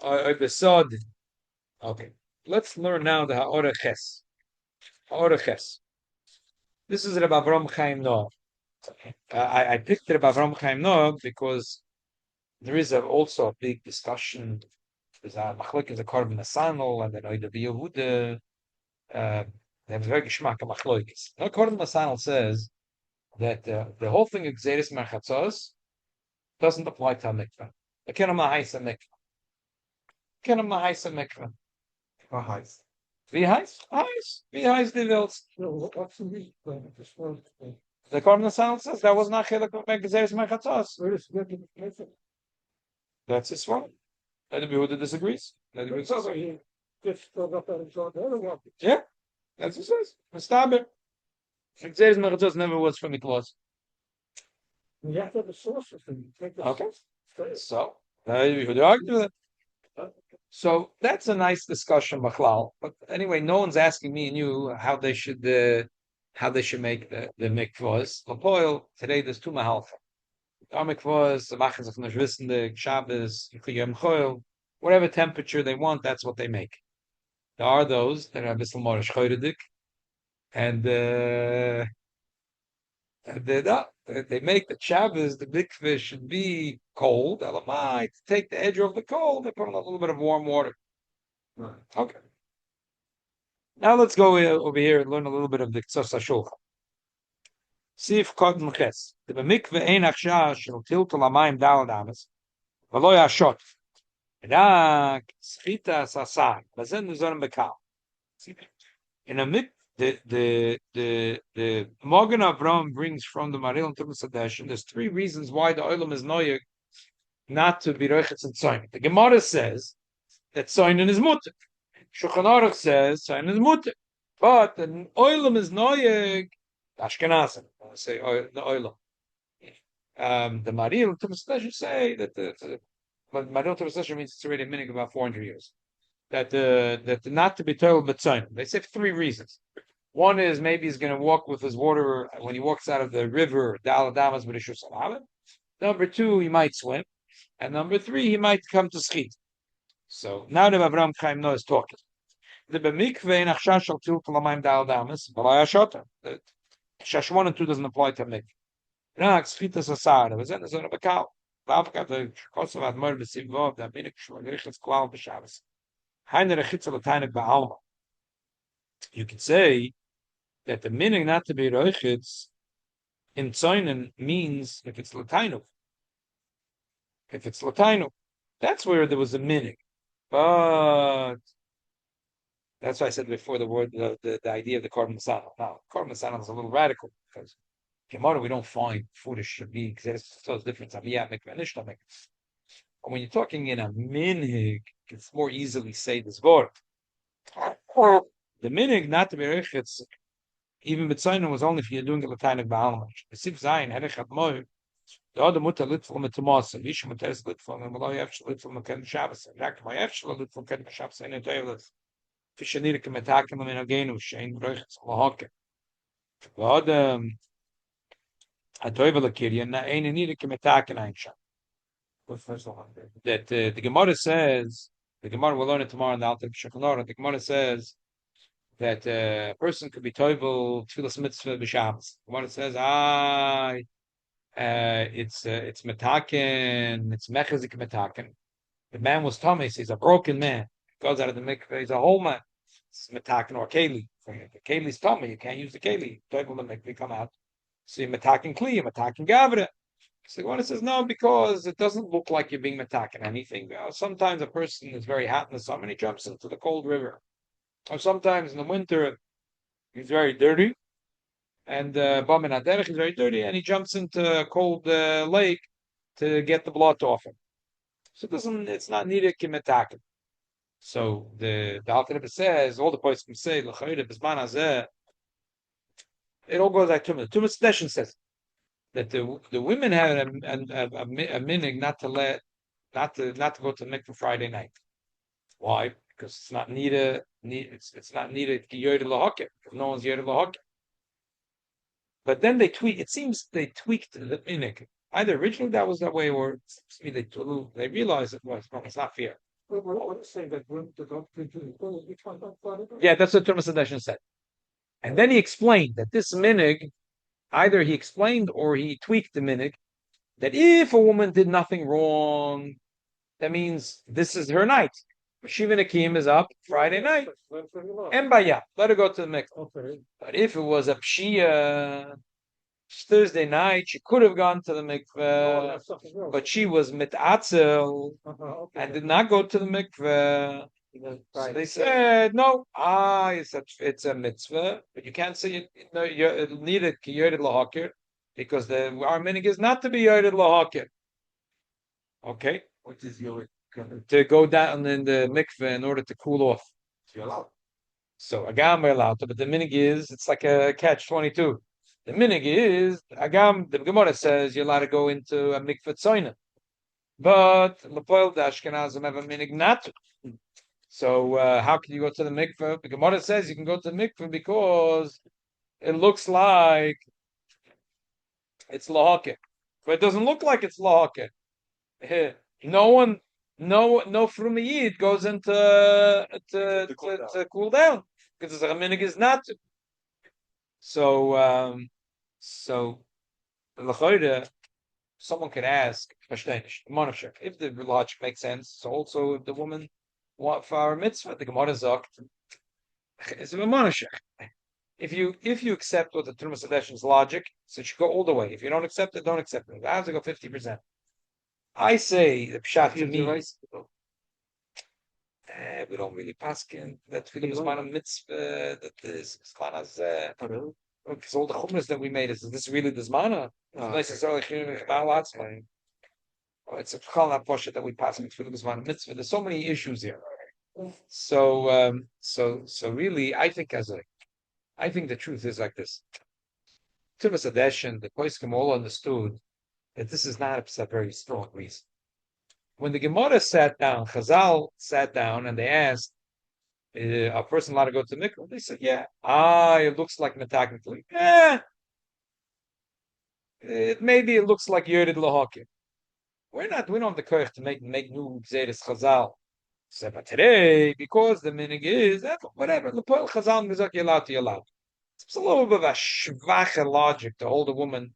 Okay. Let's learn now the Ha'ora Ches. Ha'ora Ches. This is Rabbi Avram Chaim Noah. I picked Rabbi Avram Chaim Noah because there is also a big discussion. There's a machlok is a korban asanol, and then Oida Yehuda. They have a very geschmack of machlokes. Now, korban asanol says that the whole thing of Gzeres Merchatzos doesn't apply to a mikvah. A kenam lahaisa mikvah. Kenam lahaisa mikvah. Heist. Wie heißt die Welt? So what's the reason for this one? The Korban Asanol says that was not Chilek of Gezeres Merchatzos. Where is it? That's his one. Rebbe Yehuda disagrees. Rebbe Yehuda says, He just filled up and saw the other one. yeah, that's what it says. Mistaber. Gezeres Merchatzos never was from Mikvah. You have to have a source of them. Okay. So, Rebbe Yehuda argued with it. So that's a nice discussion, Machlal. But anyway, no one's asking me and you how they should make the mikvahs. Lapoil, today there's two mahalcha. Our mikvahs, the machas of Nashvissendig, Shabbos, Yom Choil, whatever temperature they want, that's what they make. There are those that are a bit more shchoiredik, and they make the Shabbos, the mikvah should be cold. Elamai, to take the edge off the cold, they put in a little bit of warm water. Right. Okay. Now let's go over here and learn a little bit of the Ktsos HaShulchan. Sif Kotten Ches. The mikvah ein achshah shel tiltul hamayim dal damas, v'lo yashot. Rak schita sasar. Bazen nuzon bekal. In a mikvah, the Magen Avraham brings from the Maril and Tumas Hadesh, and there's three reasons why the oilam is noyeg not to be roichetz and tzoyin. The Gemora says that tzoyin is mutter. Shulchan Aruch says tzoyin is mutter, but the oilam is noyeg Ashkenazim. I say the oilam. The Maril and Tumas Hadesh say that but Maril and Tumas Hadesh means it's already a minute about 400 years. That not to be told but tzoyin. They say for three reasons. One is maybe he's going to walk with his water when he walks out of the river. Number two, he might swim, and number three, he might come to schit. So now that Avram Chaim Noah is talking, the b'mikveh in achshah shel tiltul hamayim dal damas, v'lo yashota. Shash 1 and 2 doesn't apply to mikveh. Rak schita sasar, v'zen zon bekal. V'avkat the kosav admor b'sivov da minik shmagrichas klal b'shavas. Hainer echitza l'tainik ba'alma. You could say that the minig not to be roichitz in tzoinen means if it's latainu. If it's latainu, that's where there was a minig. But that's why I said before the word the idea of the korban sanal. Now, korban sanal is a little radical because Gemora, we don't find food should be exists. So it's different. But when you're talking in a minhig, it's more easily say this word. The minhig not to be rechitz, even B'tzayna was only if you're doing a latainik ba'almach. The sif zayin herechad moy. The other mutter lit from a tomas, and Isha mutter is lit from a malay efshel lit from a ken Shabbos, and Jack my efshel lit from ken Shabbos, and it toilets. Fishanir kemetakim in agenu shein rechitz lahaker. God a toivel akirya na ein nir kemetakim ein sham. That the Gemara says, the Gemara will learn it tomorrow in the Alter B'Shulchan. The Gemara says that a person could be toivel tefillas mitzvah b'Shabbos. The Gemara says, it's metaken, it's mechazik metaken. The man was Thomas, he's a broken man. He goes out of the mikveh, he's a whole man. It's metaken or keli. The keli's tummy, you can't use the keli. Toivel the mikveh come out. So you're metaken kli, you're metaken gavra. So the one says no, because it doesn't look like you're being metaken anything. Sometimes a person is very hot in the summer and he jumps into the cold river. Or sometimes in the winter he's very dirty. And Bam and Aderech is very dirty and he jumps into a cold lake to get the blood off him. So it's not needed kimetaken. So the Alter Rebbe says, all the poets can say, it all goes like Tumas. Tumas Session says that the women have a minig not to go to mikvah Friday night. Why? Because it's not needed. It's not needed. No one's yodel lahokeh. But then it seems they tweaked the minig. Either originally that was that way, or they realized it's not fair. Yeah, that's what Tumas Session said. And then he explained that this minig, either he explained or he tweaked the minig, that if a woman did nothing wrong, that means this is her night. Shiva Nakim is up Friday night. Embaya, let her go to the mikveh. But if it was a pshia, Thursday night, she could have gone to the mikveh, but she was mitatzel and did not go to the mikveh. So they said, no, it's a mitzvah, but you can't say it. No, you need it yored lahakir because our minig is not to be yored lahakir. Okay, What is your to go down in the mikveh in order to cool off. So agam we're allowed to, but the minig is it's like a catch-22. The minig is agam. The Gemora says you're allowed to go into a mikveh tzoyna, but lepoil the Ashkenazim have a minig not to. So how can you go to the mikveh? The Gemara says you can go to the mikveh because it looks like it's lahakik, but it doesn't look like it's lahakik. No frumiyid goes into to cool down because the minig is not to. So someone could ask if the logic makes sense. So also if the woman want for our mitzvah, the Gemara sagt is a monashech. If you accept what the Tumas Hadeshim's logic, so you should go all the way. If you don't accept it, don't accept it. I have to go 50%. I say the pshat to me. We don't really paskin that we was a mitzvah that is as because all the chumras that we made is this really the zmana? Necessarily it's a challah posha that we pass in mitzvah. There's so many issues here. So really, I think the truth is like this. Tumas Hadeshin, the poskim all understood that this is not a very strong reason. When the Gemara sat down, Chazal sat down, and they asked, "A person allowed to go to mikvah?" They said, "Yeah." It looks like technically. Maybe it looks like Yerid Lahakim. We don't have the courage to make new Gzeres Chazal. So, but today, because the minig is whatever, Lepoel Chazal Mizak you're allowed. It's a little bit of a shvache logic to hold a woman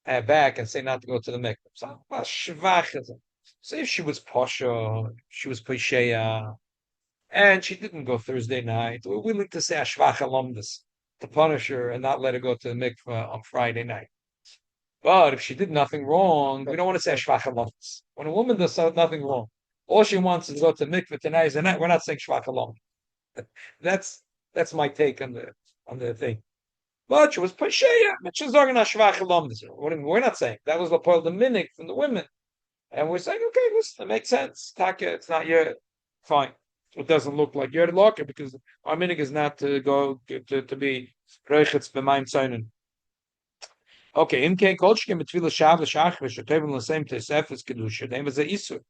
back and say not to go to the mikvah. So if she was posha, she was posheya, and she didn't go Thursday night, we're willing to say a shvache lomdus to punish her and not let her go to the mikvah on Friday night. But if she did nothing wrong, we don't want to say shvacha lomdus. When a woman does nothing wrong, all she wants is to go to mikvah tonight. We're not saying shvacha lomdus. That's my take on the thing. But she was Pasheya, but she's talking about Shvach Lomdes. We're not saying that was the point of the minik from the women. And we're saying, okay, listen, it makes sense. Taka, it's not your fine. It doesn't look like your locker because our minig is not to go to be reichetz b'mayim tzayin. Okay, in kein kolshkim betfila Shabbos shachrish tevin the same tesefes kedusha. Name is a isur.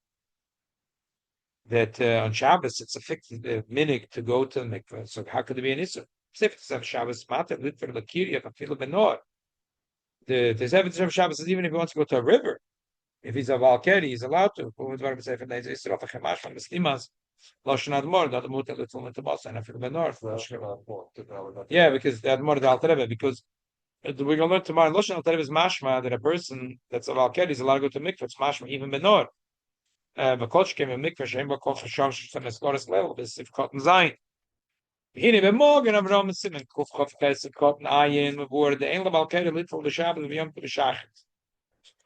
That on Shabbos it's a fixed minig to go to the mikveh. So how could it be an isur? Tesefes Shabbos matter lit for the kiriyah kafila benor. The tesefes of Shabbos is even if he wants to go to a river. If he's a Valkyrie, he's allowed to. Yeah, because the Admor the Alter Rebbe, because we're going to learn tomorrow. Loshan Alter Rebbe is mashma that a person that's a Valkyrie is allowed to go to mikvah. It's mashma even benor. But Koch came in mikvah. Shein ba koch sham sham eskoras level. This if cotton zayin. Hine be morgen Avram Simen kof kof kes cotton ayin word the Engel Valkyrie little the Shabbos of Yom Tov Shach.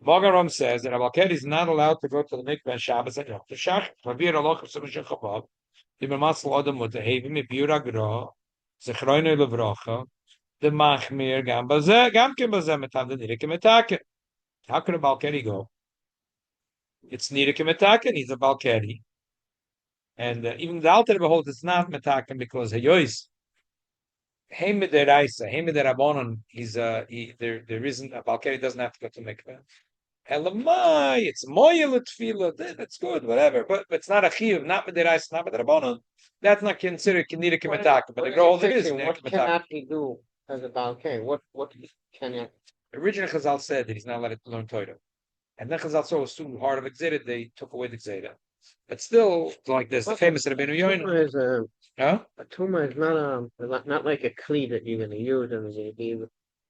Mogaram says that Abalked is not allowed to go to the mikveh Shabbos and Yom Tov. Rabir Aloch of Simon Shechabab, the Masal Adam with the Havim, the Biura Gra, Zechroine Levracha, the Machmir Gambaze, Gamkin Baze Metam, the Nidike Metake. How could a Balkedi go? It's Nidike Metake, he's a Balkedi. And even the Alter beholds it's not Metaken because Hayois. Hemid Raisa, Hemid Rabonon, there isn't a Balkedi doesn't have to go to mikveh. Elamai, it's moyel tefillah. That's good, whatever. But it's not a chiyuv, not b'derais, not b'drabanon. That's not considered kinira kemetaka. But the girl it is. What cannot he do as a balkay? What can he? Originally, Chazal said that he's not allowed to learn Torah, and then Chazal saw it was too hard of exeter. They took away the exeter. But still, like this, the famous Rabbeinu Yoin. A tumor is not like a kli that you're going to use in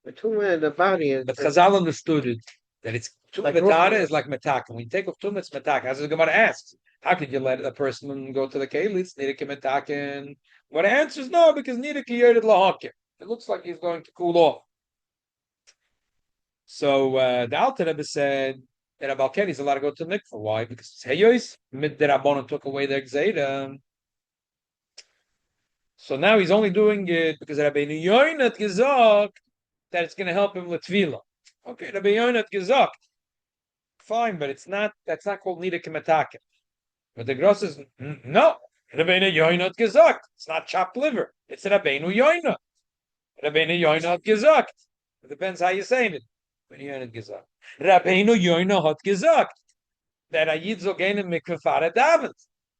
the tumor in the body is. But Chazal understood it. That it's Like metara is like metaka. When you take off tum, it's metaka. As the Gemara asks, how could you let a person go to the kelis? Nidike metakin. What the answer is no, because nidike yerded lahakim. It looks like he's going to cool off. So the Alter Rebbe said that a Balkani is allowed to go to the mikvah. Why? Because Heyois mid derabbanon took away their gzeida. So now he's only doing it because Rabbeinu Yoinat gesagt that it's going to help him with tefillah. Okay, Rabbi Yonat gesagt. Fine, but that's not called Nida Kemetake. But the Gross is, no, Rabbeinu Yonat gesagt. It's not chopped liver. It's Rabbeinu Yonat. Rabbeinu Yonat gesagt. It depends how you're saying it. Rabbeinu Yonat gesagt. Rabbeinu Yonat hat gesagt. That Ayid Zogen and Mikvah Fara David.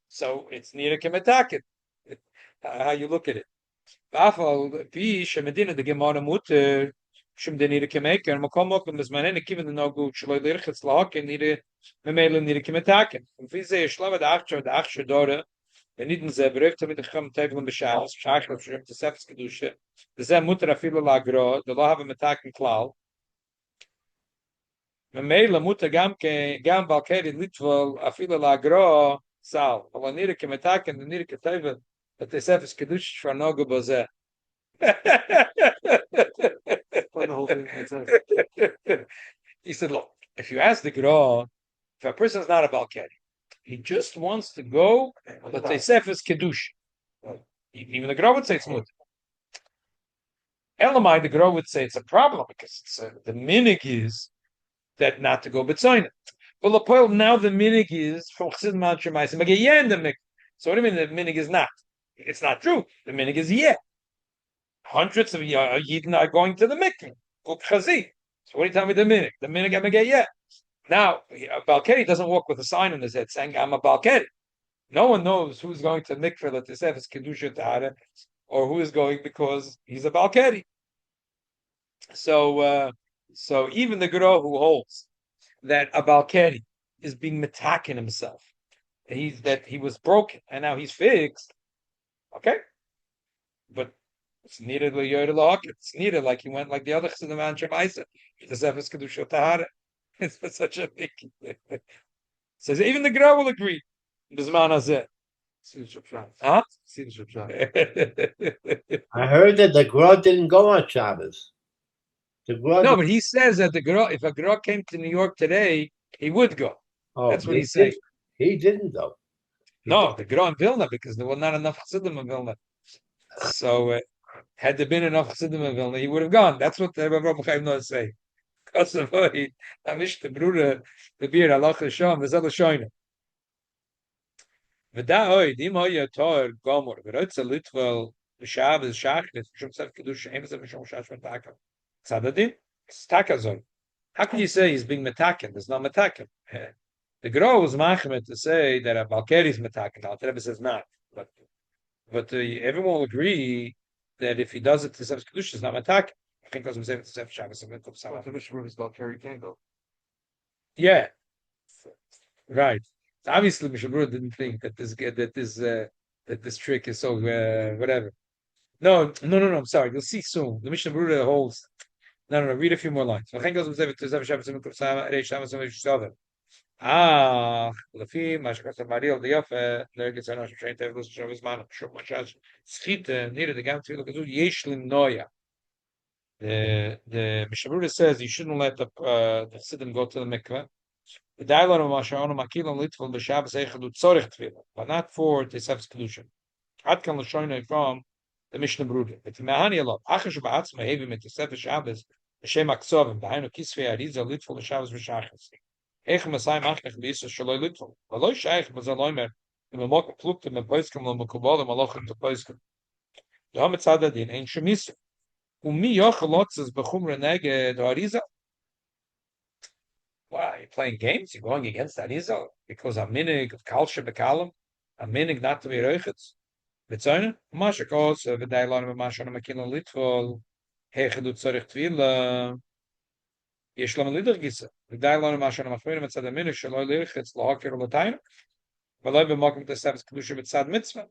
So it's Nida Kemetake. How you look at it. Bafal, Pi, Shemedina, the Gemora Mutter. Shum de nire kemaker, and makom okum is man ene kiven the no good shloi lirchitz lahak and nire memele nire kemetaken. Und wie sehe shlava de achsher dore, and niden ze bereft mit de cham tevelen b'shas, shach of shrim to sefes kedusha, de ze mutter afilo lagro, de lo have metaken klal. Memele mutter gam balkeri litval afilo lagro sal, aber nire kemetaken, de nire ketevel, dat de sefes kedusha shvar nogo boze. He said, look, if you ask the Gra, if a person is not a Balkari, he just wants to go, let's say, Sefes Kedusha. Even the Gra would say it's mutter. Elamai, the Gra would say it's a problem because the minig is that not to go B'tzoyna. Well, the point now the minig is from Chsid Mantramaisa, the minig. So what do you mean the minig is not? It's not true. The minig is yeah. Hundreds of Yidden are going to the mikveh. So what do you tell me the minig? The minig I'm get yet. Now, a Balkari doesn't walk with a sign on his head saying, I'm a Balkari. No one knows who's going to mikveh that this is Kedusha Tahara, or who is going because he's a Balkari. So even the Guru who holds that a Balkari is being metaken himself, that he was broken and now he's fixed, okay? But it's needed it's needed like he went like the other Chassidim Antrim Isa. The Zefes Kedusha Tahara. It's such a big says even the Gra will agree. Bisman Hazeh. Huh? I heard that the Gra didn't go on Shabbos. No, but he says that if a Gra came to New York today, he would go. Oh, that's what he's saying. He didn't though. No, the Gra in Vilna because there were not enough Chassidim in Vilna. So Had there been enough Chassidim in Vilna, he would have gone. That's what the Rabbi Chaim Noah say. Kosovoi, Amish the Bruder, the beard, Allah Shom, the Zela Shoina. V'da'oi, dim hoya tor gomor, v'rotza litval, v'shav is shachrit, v'shum tzav kiddush, emes v'shum shash v'takam. Tzadadin, it's takazon. How can you say he's being metaken? There's no metaken. The Gro was machmet to say that a Balkari is metaken. Al Rebbe says not. But everyone will agree that if he does it to Sefer Kedusha, it's not metaken. I think because we say it to Sefer Shabbos and Mikvah Sabbath. The Mishnah is about Kerry Kango. Yeah, right. So obviously, Mishabur didn't think that this trick is so whatever. No. I'm sorry. You'll see soon. The Mishnah Berurah holds. No. Read a few more lines. לפי מה שכתב מריאל דיופה, נרגץ אנוש שאין תבלוס שוב זמן, שוב משש, סחיטה, נראה גם תפילה כזו, יש למנויה. The Mishabura says you shouldn't let the Chassidim go to the mikveh. The dialogue of Masha'onu Makilam Litval b'Shabbos Eichadu Tzorich Tefillah, but not for Tesef's Kedushin. Ad kan l'shoinoi from the Mishnah Berurah. But Mehani Elov, Achash ba'atzma hevi mit Tesef Shabbos Hashem Aksovim, b'hainu Kisvei Arizah Litval b'Shabbos v'Shachas. Eich Masai Machlich b'Yisrael Shaloi Litval. V'loi Shaych b'Zaloimer, V'mok Pluktim V'Poiskim V'Mokubolim Alochim V'Poiskim. V'hom Tzadadin Ein Shemisr. Umi Yochalotzes B'Chumra Neged Arizah. Wow, you're playing games? You're going against Arizal because a minig of Kalsha Bekalim, a minig not to be Reuchitz. Betzoyne, Mashakos, Vidailon, Mashon, Makilon Litvol, Hechedut Zorich Tvila, Yeshlam Lider Gisa, Vidailon, Mashon, Machmirim, et Sada Minig, Shaloi Lirchitz, Lahakir Lataina, Valoi B'Mokum Tesavs Kedusha B'Tzad Mitzvah.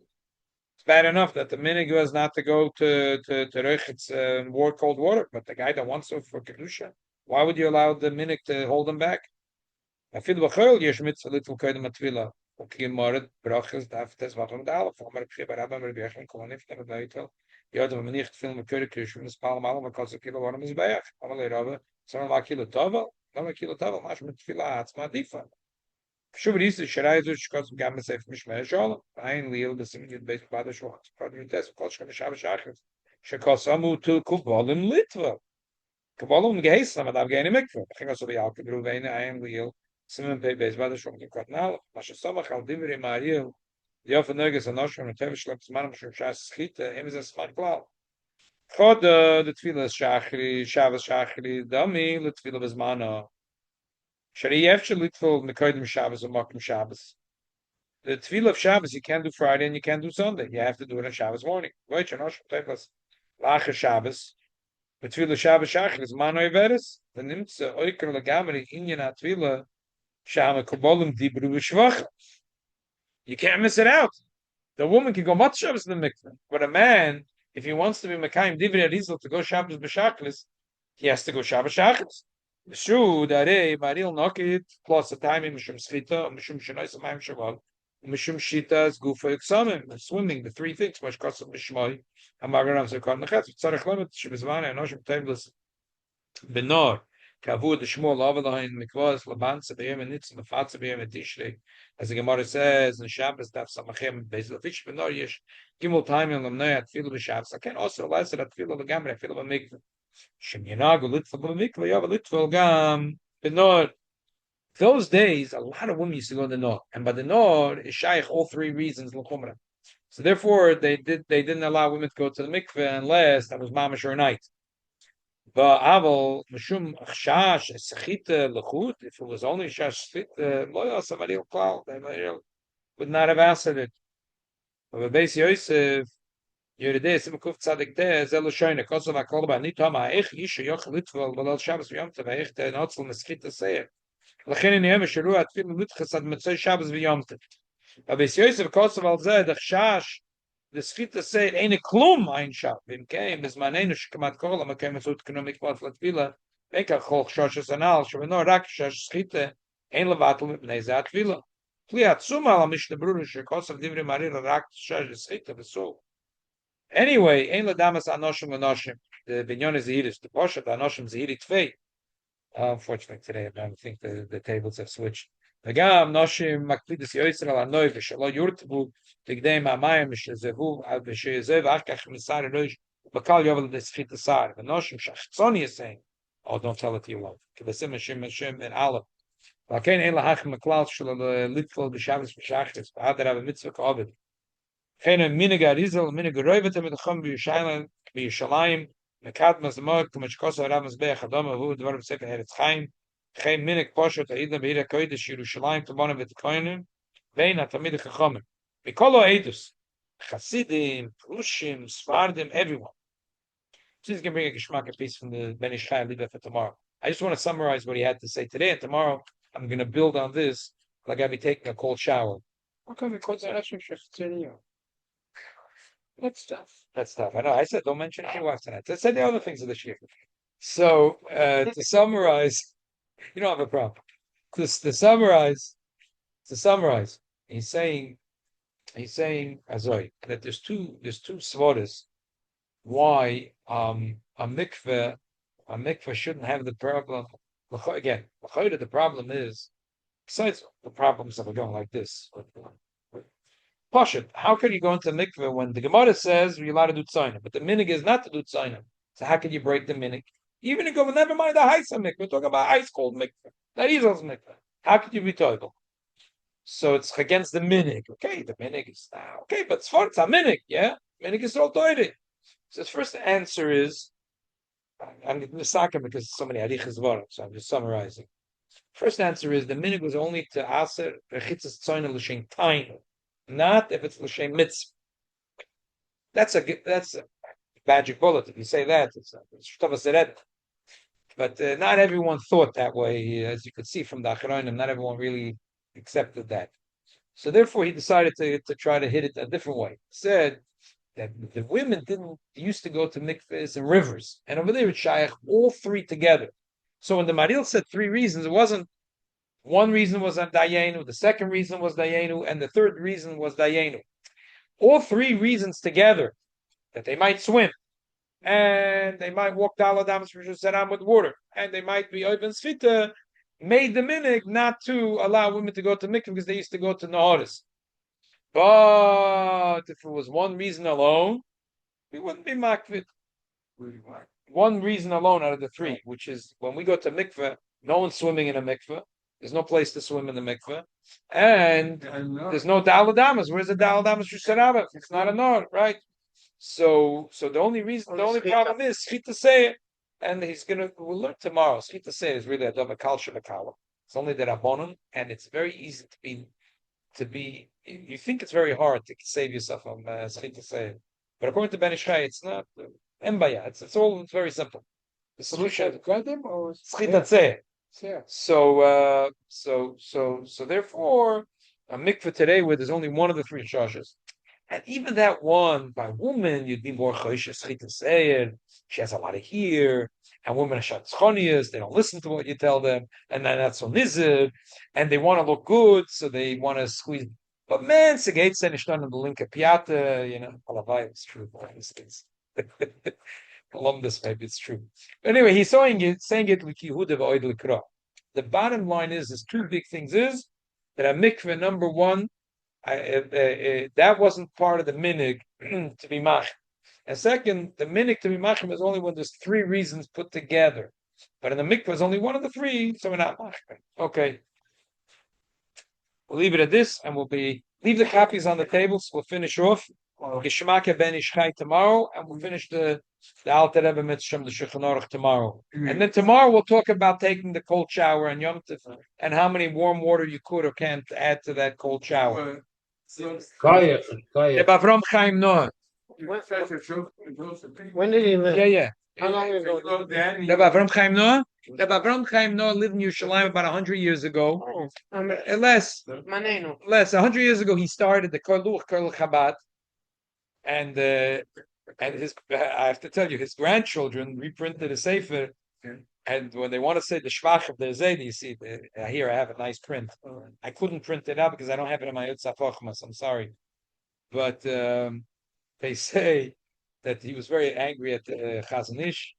It's bad enough that the minig was not to go to Reuchitz and war cold water, but the guy that wants to for Kedusha, why would you allow the minik to hold them back? I feel b'chol yesh mitzvah little koydem atfila. Gemora brachas daf tes vachon dal. Former pchiba rabba merbiachin kolonif never beitel. Yodem manicht film meköre krishim is palam alam because of kilo waram is beach. Amalei rabba some makilo tova, no makilo tova mash mit tefila atzma difa. Shuv is sharai zu shkos gam mesef mishmeh shalom. Ein liel besim yud beis bada shvach. Kodem tes kol shkem shav shachas. Shkosamu tu kubolim litva. Kabbalah geheißen, aber da gehen Mikvah. Ich ging also bei Alke Gruvene ein Liel, Simen Pei Beis Bada Shom Gekotnal, Masha Somach al Divri Mariel, die auf Nerges an Osham und Tevish Lep Zmanam Shom Shas Schite, ihm ist es smart klar. Chod the Tefillah Shachri, Shabbos Shachri, Dami, the Tefillah Bezmana. Shari Yefshel Litful Mekoidim Shabbos and Mokim Shabbos. The Tefillah of Shabbos you can't do Friday and you can't do Sunday. You have to do it on Shabbos morning. Wait, Osham Tevish Lacher Shabbos. Betwila Shabbos Shachar is Mano Iveris, the Nimtza Oiker Lagamri Inyan Atwila Shama Kobolim Dibru Vishvacha. You can't miss it out. The woman can go much Shabbos in the mikveh, but a man, if he wants to be Mekayim Divri Arizal to go Shabbos B'Shachlis, he has to go Shabbos Shachlis. Shu Darei Maril Nokit plus the timing Mishum Schita, Mishum Shenois Amayim Shaval, Mishum Shita is Gufa Yiksamim, swimming, the three things, Mash Kosov Mishmoy. Amagram Zakon Nechetz, Tzarech Lemit, Shibizvane, Anoshim Tables, Benor, Kavud, the Shmuel, Avalahin, Mikvahs, Laban, Sabiyim, and Nitz, Mefat, Sabiyim, and Tishrei, as the Gemara says, in Shabbos, Daf Samachem, Beis Lafish, Benor, Yesh, Gimel Time, and Lamnei, Atfilu, B'Shabbos. I can also last at Atfilu, Lagamri, Atfilu, B'Mikvah. Shem Yenagu, Litful, B'Mikvah, Yav, Litful, Gam, Benor. Those days, a lot of women used to go to the Nor, and by the Nor, is Shaykh all three reasons, L'Chumrah. So therefore, they didn't allow women to go to the mikveh unless that was mamash or night. But aval mishum chash sechita lechut. If it was only chash sechita, lo yosam aril klal. They would not have answered it. But Beis Yosef, Yeridei Simukuf Tzadik Teh Zelo Shoyne Kosov Akolba Nitama Eich Yisha Yoch Litval Balal Shabbos V'Yom Tov Eich Teh Notzel Meschita Seir. Lachen in Yom Shiru Atfil Litchas Ad Metzoi Shabbos V'Yom Tov. Aber es Yosef Kosov al Zeh der Chash the Schita said eine Klum ein Shab im Keim bis man eine Shkamat Kol am Keim Zut Knomik Vat Latvila Beka Chol Shosh Anal Shveno Rak Shosh Schita ein Levatel mit Bnei Zat Vila Kliat Sumal am Mishnah Berurah Kosov Divri Marir Rak Shosh Schita V'So. Anyway, ein Ladamas Anoshim Anoshim the Binyon Zehiris the Poshat Anoshim Zehiri Tvei. Unfortunately today I don't think the tables have switched. וגם נושים מקפידס יויסר על הנוי ושלא יורטבו תקדם המים ושזהו ושזה ואחר כך מסר אלוהיש Bakal Yovel the Schit aside. The Noshim Shachtzoni is saying, oh, don't tell it to your wife. Kebesim Hashem and Aleph. Lakein ein lahachim maklal shel litfol b'Shabbos b'shachris. Ba'adar have a mitzvah k'ovid. Chen minig arizal minig roivet mitacham b'Yushalayim mekad mazmor k'machkos harav mizbeach adama hu dvar b'sefer Eretz Chaim. Chen minig poshot ha'idna b'ira kodesh Yerushalayim t'bonim v'tikonim vein ha'tamid ha'chachamim. Mikolo eidus. Chasidim, Prushim, Sfardim, everyone. She's going to bring a geschmack piece from the Ben Ish Chai, leave that for tomorrow. I just want to summarize what he had to say today, and tomorrow I'm going to build on this like I'll be taking a cold shower. Okay, because that's what you're That's tough. That's tough. I know. I said don't mention your wife tonight. I said the other things of the shir. So to summarize, you don't have a problem. To summarize, he's saying Azoi that there's two svaras why a mikveh shouldn't have the problem. Again, the problem is, besides the problems that we're going like this. Pashut, how can you go into mikveh when the Gemora says you're allowed to do tzaynim, but the minig is not to do tzaynim? So how can you break the minig? Even if you go, never mind the haisa mikveh, we're talking about ice cold mikveh. That is also mikveh. How could you be toivel? So it's against the minig. Okay, the minig is now okay, but it's a minig, yeah. Minig is all toilet. So his first answer is, I'm going to sakam because so many arichas varam, so I'm just summarizing. First answer is the minig was only to aser rechitzas tzoyna l'shem tainu, not if it's l'shem mitzvah. That's a magic bullet. If you say that, it's shtava seret. But not everyone thought that way, as you could see from the Acharonim. Not everyone really accepted that. So therefore, he decided to try to hit it a different way. He said that the women didn't used to go to mikvahs and rivers, and over there it's shaykh all three together. So when the Maril said three reasons, it wasn't one reason was Dayenu, the second reason was Dayenu, and the third reason was Dayenu. All three reasons together, that they might swim, and they might walk daladams with water, and they might be open svita, made the minig not to allow women to go to mikvah because they used to go to Naharis. But if it was one reason alone, we wouldn't be makvid. One reason alone out of the three, which is when we go to mikveh, no one's swimming in a mikveh. There's no place to swim in the mikveh, and there's no daladamas. Where's the daladamas shusarabah? It's not a nor, right? So the only problem is schita say it, and we'll learn tomorrow. Schita say is really a dava kalsha b'kala. It's only the rabbonim, and it's very easy to be. You think it's very hard to save yourself from schita say, but according to Ben Ish Chai, it's not. Embaya. It's very simple. The solution schita say. So therefore, a mikveh today where there's only one of the three shashes, and even that one by woman, you'd be more choishes schita say. She has a lot of hair, and women are shatzchonias. They don't listen to what you tell them, and they're not so nizid, and they want to look good, so they want to squeeze. But man, segate said it's done in the linka piata, Alavai, it's true. Columbus, maybe it's true. Anyway, he's saying it with Yehuda v'oid l'kra. The bottom line is, there's two big things. Is that a mikveh number one, that wasn't part of the minig to be mach. And second, the minig to be machim is only when there's three reasons put together. But in the mikveh is only one of the three, so we're not machim. Okay. We'll leave it at this, and leave the copies on the tables. We'll finish off Geshmaka Ben Ish Chai tomorrow, and we'll finish the Alter Rebbe Mitzvah, the Shulchan Aruch tomorrow. And then tomorrow we'll talk about taking the cold shower and Yom Tov, and how many warm water you could or can't add to that cold shower. Avram Chaim Noah. When did he live? Yeah. How long ago? Avram Chaim Noah? Avram Chaim Noah lived in Yerushalayim about 100 years ago. Less. 100 years ago, he started the Korluch Chabad. And his, I have to tell you, his grandchildren reprinted a sefer, and when they want to say the shvach of the Zaydi, you see, here I have a nice print. I couldn't print it out because I don't have it in my Yitzhak Chochmas. I'm sorry, but they say that he was very angry at Chazon Ish,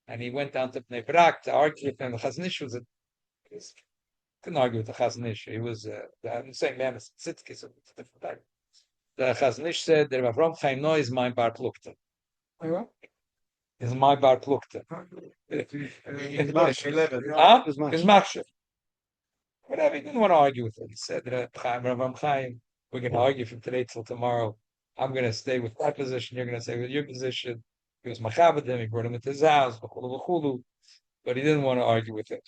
and he went down to Bnei Brak to argue with him. The Chazon Ish couldn't argue with the Chazon Ish. He was, I'm saying, man, it's Tzitzki, so it's a different type. The Chazon Ish said that Avram Chaim Noah is my bar plukta. is my bar plukta. March 11. Huh? Is much. Is machshav. Whatever, he didn't want to argue with it. He said, Rav Chaim, we're going to argue from today till tomorrow. I'm going to stay with my position. You're going to stay with your position. He was machabed him. He brought him into his house. But he didn't want to argue with it.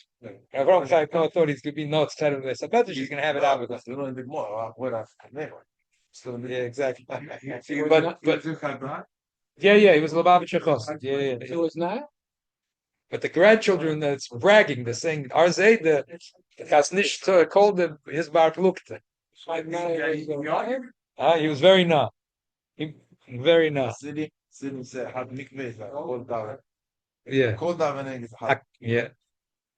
Rav Chaim thought he's going to be no tzedek with this. I bet she's going to have it out with us. Still in the Gemora. What I Still in the Yeah, exactly. But Yeah, he was Lubavitcher Chos. Yeah. It was not? But the grandchildren that's bragging, they're saying, Arzei, the Chasnish called him his bar plukta. He was very nah. Very nah. City said had mikveh cold davening. Yeah. Cold davening is hot. Yeah.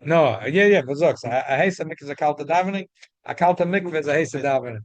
No, yeah, was sagst. I heiße mikveh a kalte davening. A kalte mikveh is a heiße davening.